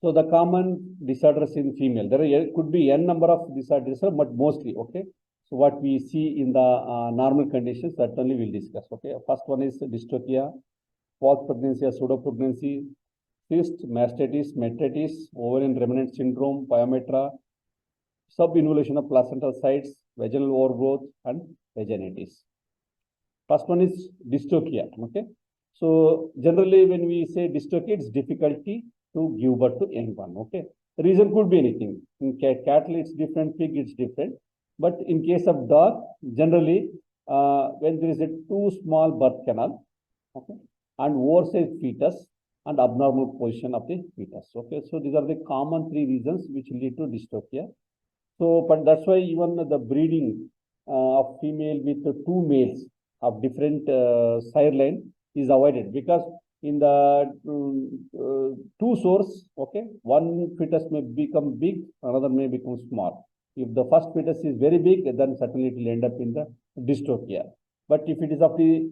So the common disorders in female, could be n number of disorders, but mostly, okay. So what we see in the normal conditions, that only we'll discuss, okay. First one is dystocia, false pregnancy or pseudo pregnancy, cyst, mastitis, metritis, ovarian remnant syndrome, pyometra, subinvolution of placental sites, vaginal overgrowth, and vaginitis. First one is dystocia, okay. So generally when we say dystocia, it's difficulty to give birth to young one, okay. The reason could be anything. In cattle, it's different, pig, it's different. But in case of dog, generally, when there is a too small birth canal, okay, and oversized fetus and abnormal position of the fetus, okay. So these are the common three reasons which lead to dystocia. So, but that's why even the breeding of female with two males of different sire line is avoided, because in the two source, okay, one fetus may become big, another may become small. If the first fetus is very big, then certainly it will end up in the dystocia. But if it is of the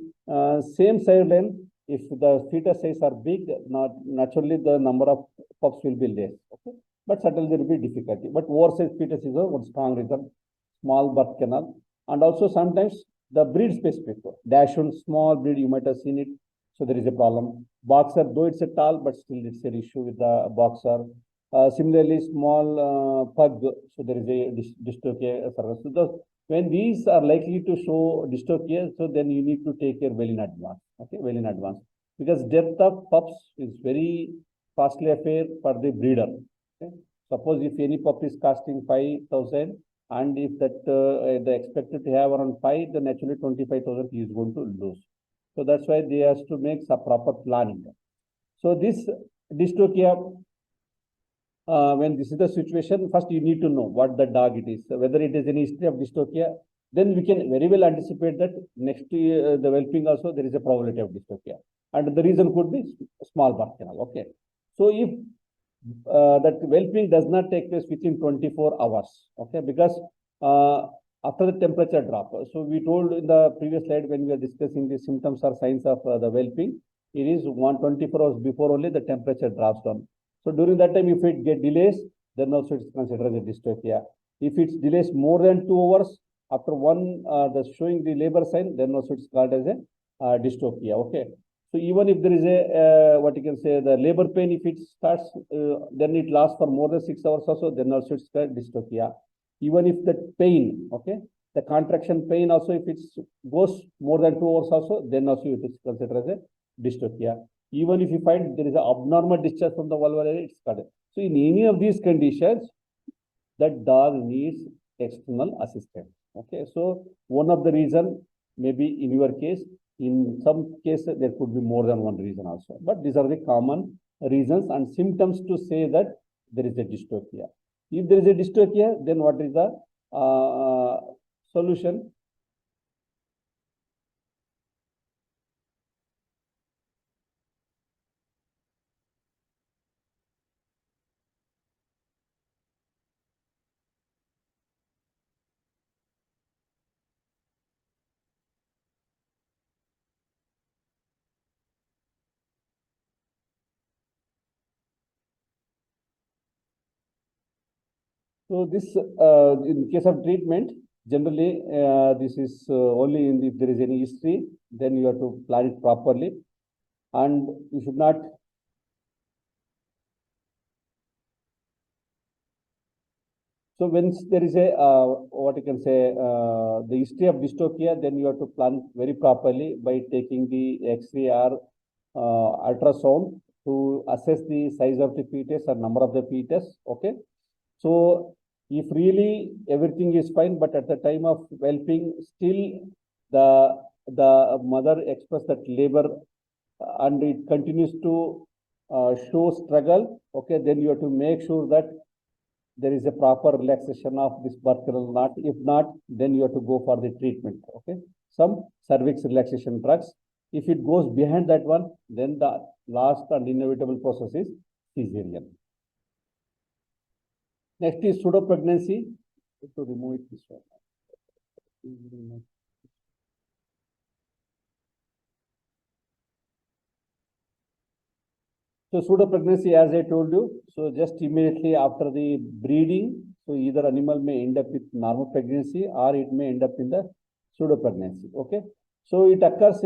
same sire line, if the fetus size are big, not naturally the number of pups will be less, okay. But certainly there will be difficulty. But oversized fetus is one strong reason, small birth canal, and also sometimes the breed specific. Dachshund, small breed, you might have seen it. So there is a problem. Boxer, though it's a tall, but still it's an issue with the boxer. Similarly, small pug, so there is a dystocia. So when these are likely to show dystocia, so then you need to take care well in advance. Okay, well in advance, because death of pups is very costly affair for the breeder. Okay? Suppose if any pup is costing 5,000, and if that they expected to have around 5, then actually 25,000 he is going to lose. So that's why they has to make some proper planning. So this dystocia, when this is the situation, first you need to know what the dog it is, whether it is any history of dystocia. Then we can very well anticipate that next to the whelping also there is a probability of dystocia, and the reason could be small birth canal. Okay, so if that whelping does not take place within 24 hours, okay, because after the temperature drop. So we told in the previous slide when we were discussing the symptoms or signs of the whelping, it is 124 hours before only the temperature drops down. So during that time, if it get delays, then also it's considered as a dystocia. If it delays more than 2 hours after the showing the labor sign, then also it's called as a dystocia. Okay. So even if there is a what you can say the labor pain, if it starts, then it lasts for more than 6 hours or so, then also it's called dystocia. Even if the pain, okay, the contraction pain also, if it goes more than 2 hours also, then also it is considered as a dystocia. Even if you find there is an abnormal discharge from the vulvar area, it's called. So in any of these conditions, that dog needs external assistance. Okay, so one of the reason maybe in your case, in some cases there could be more than one reason also. But these are the common reasons and symptoms to say that there is a dystocia. If there is a dystocia, then what is the solution? So this, in case of treatment, generally this is only if there is any history, then you have to plan it properly, and you should not. So when there is a what you can say the history of dystocia, then you have to plan very properly by taking the X-ray or ultrasound to assess the size of the fetus or number of the fetus. Okay, so if really everything is fine, but at the time of whelping, still the mother express that labor and it continues to show struggle. Okay, then you have to make sure that there is a proper relaxation of this birth canal knot. If not, then you have to go for the treatment. Okay, some cervix relaxation drugs. If it goes behind that one, then the last and inevitable process is cesarean. Next is pseudo pregnancy. To remove it this one. So pseudo pregnancy, as I told you, so just immediately after the breeding, so either animal may end up with normal pregnancy or it may end up in the pseudo pregnancy. Okay, so it occurs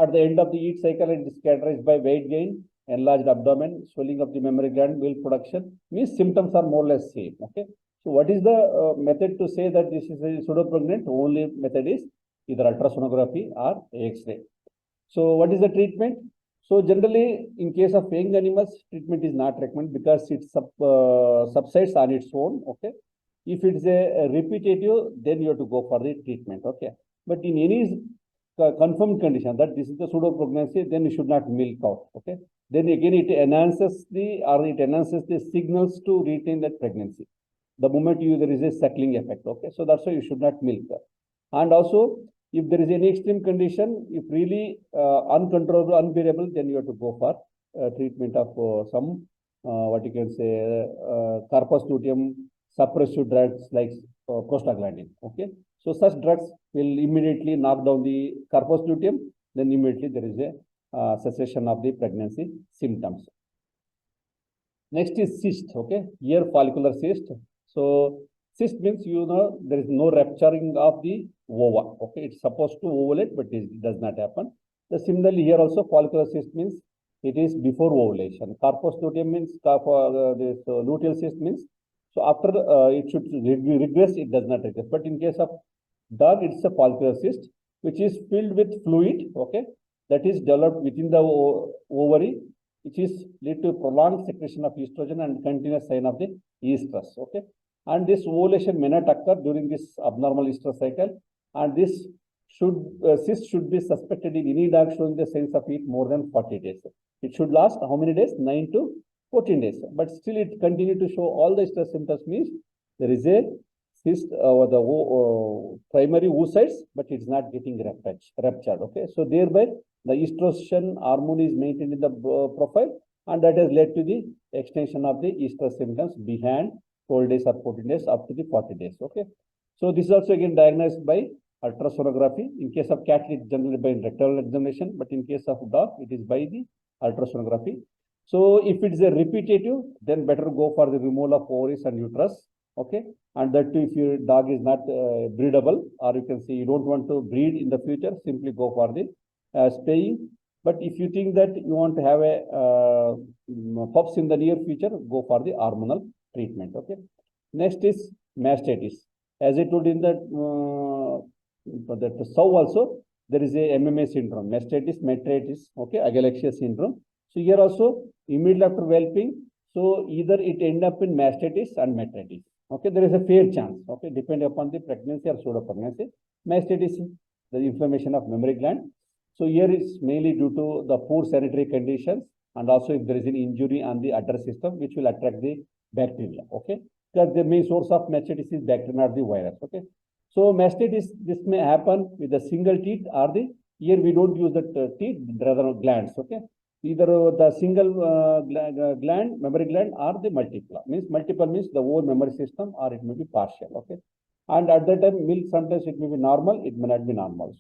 at the end of the heat cycle and is characterized by weight gain, enlarged abdomen, swelling of the mammary gland, milk production. Means symptoms are more or less same. Okay, so what is the method to say that this is a pseudo pregnant? Only method is either ultrasonography or X-ray. So what is the treatment? So generally, in case of young animals, treatment is not recommended because it subsides on its own. Okay. If it's a repetitive, then you have to go for the treatment. Okay. But in any confirmed condition that this is the pseudo pregnancy, then you should not milk out. Okay. Then again, it enhances the signals to retain that pregnancy. The moment there is a suckling effect. Okay. So that's why you should not milk. And also, if there is any extreme condition, if really uncontrollable, unbearable, then you have to go for treatment of some, what you can say, corpus luteum suppressive drugs like prostaglandin. Okay. So such drugs will immediately knock down the corpus luteum, then immediately there is a cessation of the pregnancy symptoms. Next is cyst. Okay. Ear follicular cyst. So cyst means, there is no rupturing of the ova. Okay, it's supposed to ovulate, but it does not happen. Similarly, here also follicular cyst means it is before ovulation. Corpus luteum means this luteal cyst means, so after it should regress, it does not regress. But in case of dog, it's a follicular cyst which is filled with fluid. Okay, that is developed within the ovary, which is lead to prolonged secretion of estrogen and continuous sign of the estrus. Okay. And this ovulation may not occur during this abnormal estrous cycle, and this cyst should be suspected in any dog showing the signs of heat more than 40 days. It should last how many days? 9 to 14 days. But still, it continue to show all the stress symptoms. Means there is a cyst over the primary oocytes, but it's not getting ruptured. Okay, so thereby the estrogen hormone is maintained in the profile, and that has led to the extension of the estrous symptoms behind 12 days or 14 days up to the 40 days. Okay. So this is also again diagnosed by ultrasonography. In case of cat, it is generally by rectal examination, but in case of dog, it is by the ultrasonography. So if it is a repetitive, then better go for the removal of ovaries and uterus. Okay. And that too, if your dog is not breedable, or you can say you don't want to breed in the future, simply go for the spaying. But if you think that you want to have a pups in the near future, go for the hormonal treatment. Okay. Next is mastitis. As I told in that sow also, there is a MMA syndrome, mastitis, metritis, okay, agalexia syndrome. So here also, immediately after whelping, so either it end up in mastitis and metritis. Okay, there is a fair chance. Okay, depending upon the pregnancy or pseudo pregnancy. Mastitis is the inflammation of mammary gland. So here it's mainly due to the poor sanitary conditions, and also if there is an injury on the udder system, which will attract the bacteria. Okay, because the main source of mastitis is bacteria, not the virus. Okay, so mastitis, this may happen with a single teat, or the here we don't use the teat, rather glands. Okay, either the single gland, mammary gland, or the multiple. Means multiple means the whole mammary system, or it may be partial. Okay, and at that time, milk sometimes it may be normal, it may not be normal.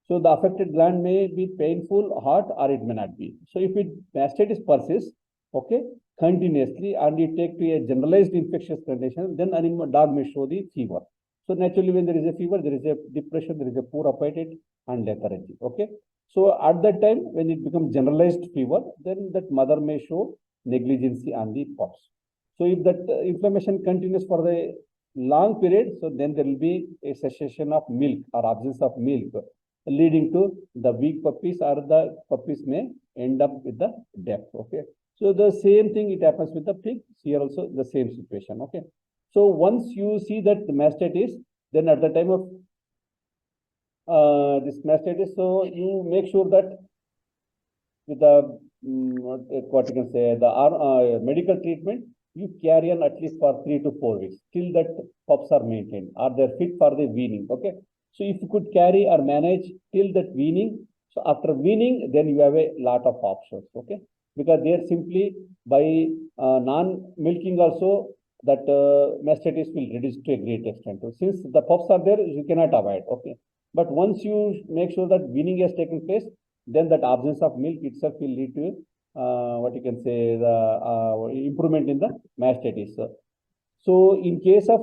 So the affected gland may be painful, hot, or it may not be. So if mastitis persists, okay, continuously, and you take to a generalized infectious condition, then animal dog may show the fever. So naturally, when there is a fever, there is a depression, there is a poor appetite and lethargy. Okay. So at that time, when it becomes generalized fever, then that mother may show negligence on the pups. So if that inflammation continues for the long period, so then there will be a cessation of milk or absence of milk, leading to the weak puppies, or the puppies may end up with the death. Okay. So the same thing, it happens with the pig. Here also the same situation. Okay. So once you see that the mastitis, then at the time of this mastitis, so you make sure that with the what you can say, the medical treatment, you carry on at least for 3 to 4 weeks till that pups are maintained, or they're fit for the weaning. Okay. So if you could carry or manage till that weaning, so after weaning, then you have a lot of options. Okay. Because there simply by non-milking also, that mastitis will reduce to a great extent. So since the pups are there, you cannot avoid. Okay. But once you make sure that weaning has taken place, then that absence of milk itself will lead to what you can say, the improvement in the mastitis. So in case of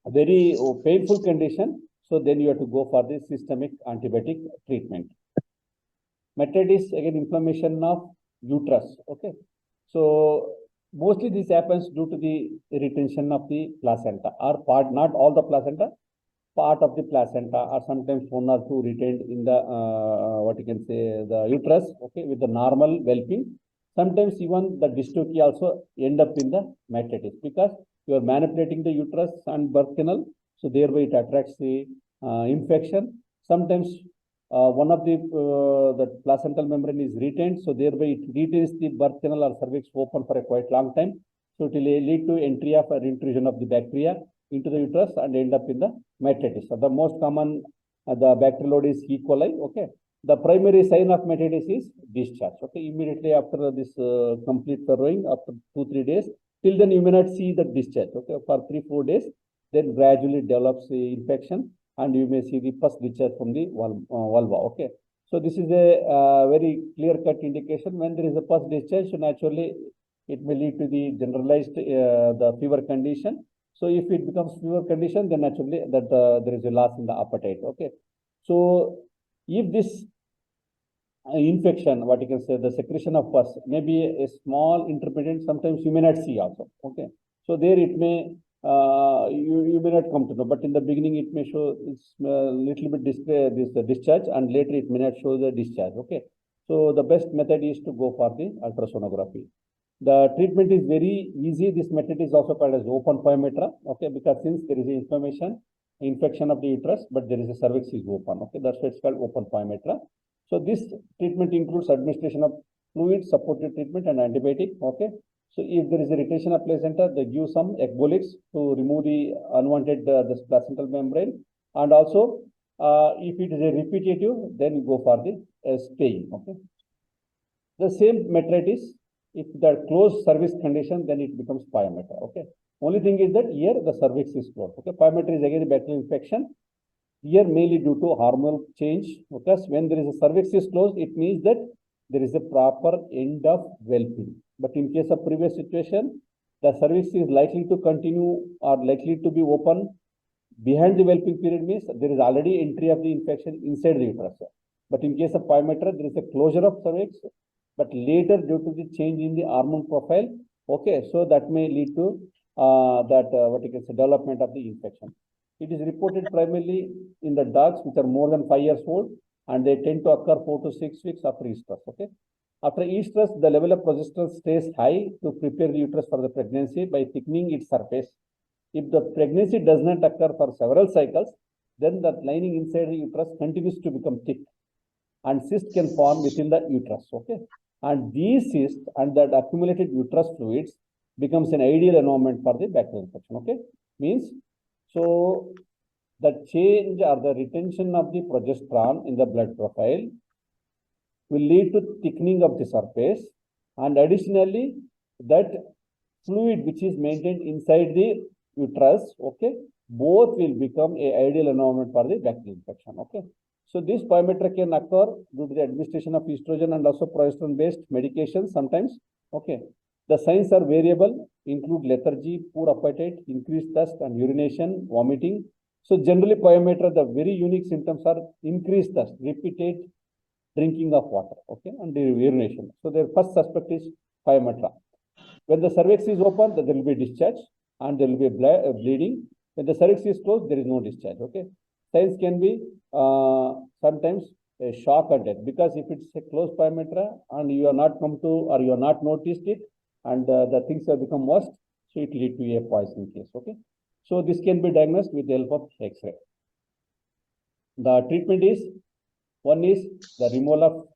a very painful condition, so then you have to go for the systemic antibiotic treatment. Mastitis, again, inflammation of uterus. Okay, so mostly this happens due to the retention of the placenta, or part, not all the placenta, part of the placenta, or sometimes one or two retained in the what you can say, the uterus. Okay, with the normal whelping. Sometimes even the dystocia also end up in the mastitis, because you are manipulating the uterus and birth canal, so thereby it attracts the infection. Sometimes one of the placental membrane is retained, so thereby it retains the birth canal or cervix open for a quite long time. So it will lead to entry of or intrusion of the bacteria into the uterus and end up in the mastitis. So the most common the bacterial load is E. coli. Okay, the primary sign of mastitis is discharge. Okay, immediately after this complete furrowing, after 2-3 days, till then you may not see the discharge. Okay, for 3-4 days, then gradually develops the infection, and you may see the pus discharge from the vulva. Okay, so this is a very clear-cut indication. When there is a pus discharge, so naturally it may lead to the generalized the fever condition. So if it becomes fever condition, then naturally that there is a loss in the appetite. Okay, so if this infection, what you can say, the secretion of pus may be a small intermittent, sometimes you may not see also. Okay, so there it may you may not come to know, but in the beginning it may show it's little bit this discharge, and later it may not show the discharge. Okay, so the best method is to go for the ultrasonography. The treatment is very easy. This method is also called as open pyometra. Okay, because since there is infection of the uterus, but there is a cervix is open. Okay, that's why it's called open pyometra. So this treatment includes administration of fluid, supportive treatment, and antibiotic. Okay, so if there is a retention of placenta, they give some ecbolics to remove the unwanted this placental membrane, and also if it is a repetitive, then you go for the staying. Okay, the same method is, if the closed cervix condition, then it becomes pyometra. Okay, only thing is that here the cervix is closed. Okay, pyometra is again a bacterial infection. Here mainly due to hormonal change, because when there is a cervix is closed, it means that there is a proper end of whelping. But in case of previous situation, the cervix is likely to continue or likely to be open behind the whelping period, means there is already entry of the infection inside the uterus. But in case of pyometra, there is a closure of cervix, but later due to the change in the hormone profile, okay, so that may lead to what you can say, development of the infection. It is reported primarily in the dogs which are more than 5 years old, and they tend to occur 4 to 6 weeks after estrus. Okay, after estrus, the level of progesterone stays high to prepare the uterus for the pregnancy by thickening its surface. If the pregnancy does not occur for several cycles, then the lining inside the uterus continues to become thick, and cysts can form within the uterus. Okay, and these cysts and that accumulated uterus fluids becomes an ideal environment for the bacterial infection. Okay, means, so the change or the retention of the progesterone in the blood profile will lead to thickening of the surface, and additionally that fluid which is maintained inside the uterus, okay, both will become a ideal environment for the bacterial infection. Okay, so this pyometra can occur due to the administration of estrogen and also progesterone based medications sometimes. Okay, the signs are variable, include lethargy, poor appetite, increased thirst and urination, vomiting. So generally pyometra, the very unique symptoms are increased thirst, repeated drinking of water, okay, and the urination. So their first suspect is pyometra. When the cervix is open, there will be discharge and there will be bleeding. When the cervix is closed, there is no discharge. Okay, signs can be sometimes a shock or death, because if it's a closed pyometra and you are not come to, or you are not noticed it, and the things have become worse, so it lead to a poisoning case. Okay, so this can be diagnosed with the help of X-ray. The treatment is, one is the removal of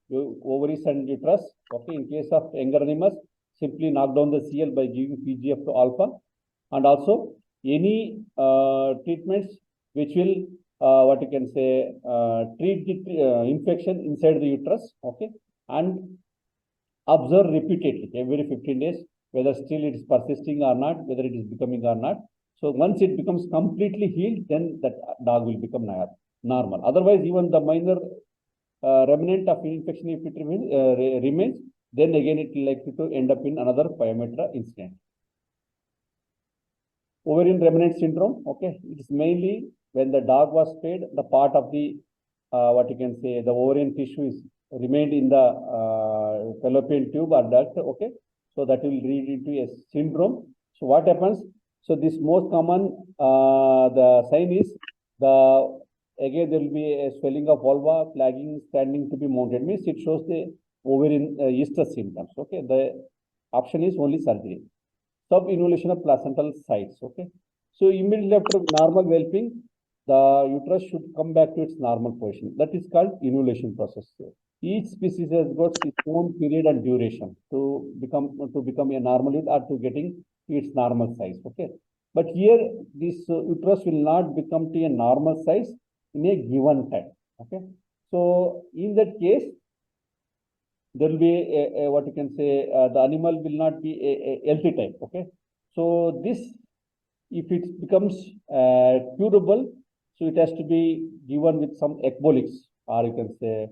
ovaries and uterus. Okay, in case of younger animals, simply knock down the CL by giving PGF to alpha, and also any treatments which will what you can say, treat the infection inside the uterus. Okay, and observe repeatedly every 15 days whether still it is persisting or not, whether it is becoming or not. So once it becomes completely healed, then that dog will become normal. Otherwise, even the minor remnant of infection, if it remains, then again it will likely to end up in another pyometra incident. Ovarian remnant syndrome, okay, it is mainly when the dog was fed, the part of the what you can say, the ovarian tissue is remained in the fallopian tube or duct, okay, so that will lead into a syndrome. So what happens? So this most common the sign is the again there will be a swelling of vulva, flagging, standing to be mounted, means it shows the ovarian estrus symptoms. Okay, the option is only surgery. Sub-involution of placental sites. Okay, so immediately after normal whelping, the uterus should come back to its normal position. That is called involution process. Each species has got its own period and duration to become a normal unit or to getting its normal size. Okay, but here this uterus will not become to a normal size in a given time. Okay, so in that case, there will be a what you can say, the animal will not be a healthy type. Okay, so this, if it becomes curable, so it has to be given with some ecbolics, or you can say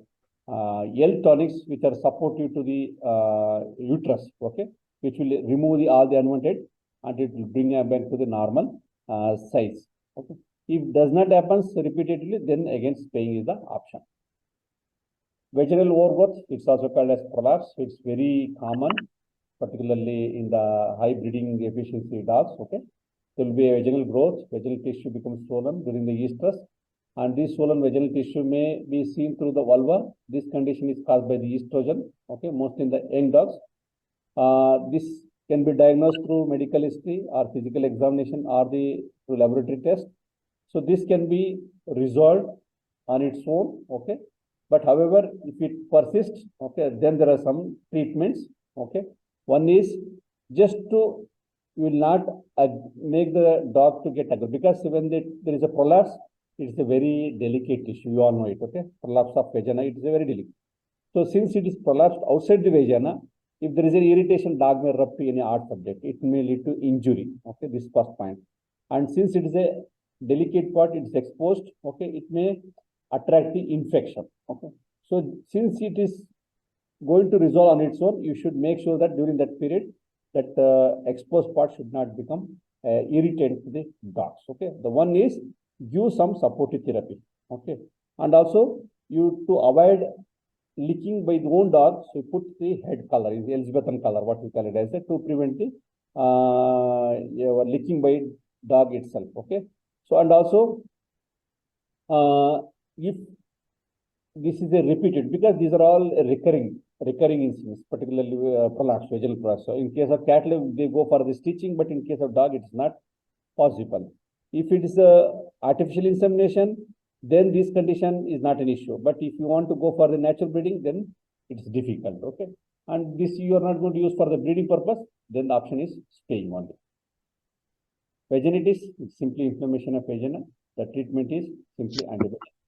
L tonics, which are supportive to the uterus. Okay, which will remove all the unwanted and it will bring back to the normal size. Okay, if does not happen repeatedly, then again spaying is the option. Vaginal overgrowth, it's also called as prolapse. It's very common, particularly in the high breeding efficiency dogs. Okay, there will be a vaginal growth. Vaginal tissue becomes swollen during the estrus, and this swollen vaginal tissue may be seen through the vulva. This condition is caused by the estrogen. Okay, mostly in the young dogs. This can be diagnosed through medical history or physical examination or through laboratory test. So this can be resolved on its own. Okay. But however, if it persists, okay, then there are some treatments. Okay, one is just to, you will not make the dog to get aggressive, because when there is a prolapse, it's a very delicate tissue. You all know it. Okay, prolapse of vagina, it is a very delicate. So since it is prolapsed outside the vagina, if there is an irritation, dog may rub to any hard subject. It may lead to injury. Okay, this first point. And since it is a delicate part, it is exposed. Okay, it may attract the infection. Okay, so since it is going to resolve on its own, you should make sure that during that period, that exposed part should not become irritant to the dogs. Okay, the one is give some supportive therapy. Okay, and also you to avoid licking by the own dog, so you put the head collar, is the Elizabethan color, what we call it as, to prevent the licking by dog itself. Okay, so and also if this is a repeated, because these are all recurring incidents, particularly prolapse, vaginal prolapse. So in case of cat, they go for the stitching, but in case of dog, it's not possible. If it is a artificial insemination, then this condition is not an issue. But if you want to go for the natural breeding, then it's difficult. Okay, and this you are not going to use for the breeding purpose, then the option is spaying only. Vaginitis is simply inflammation of vagina. The treatment is simply antibiotic.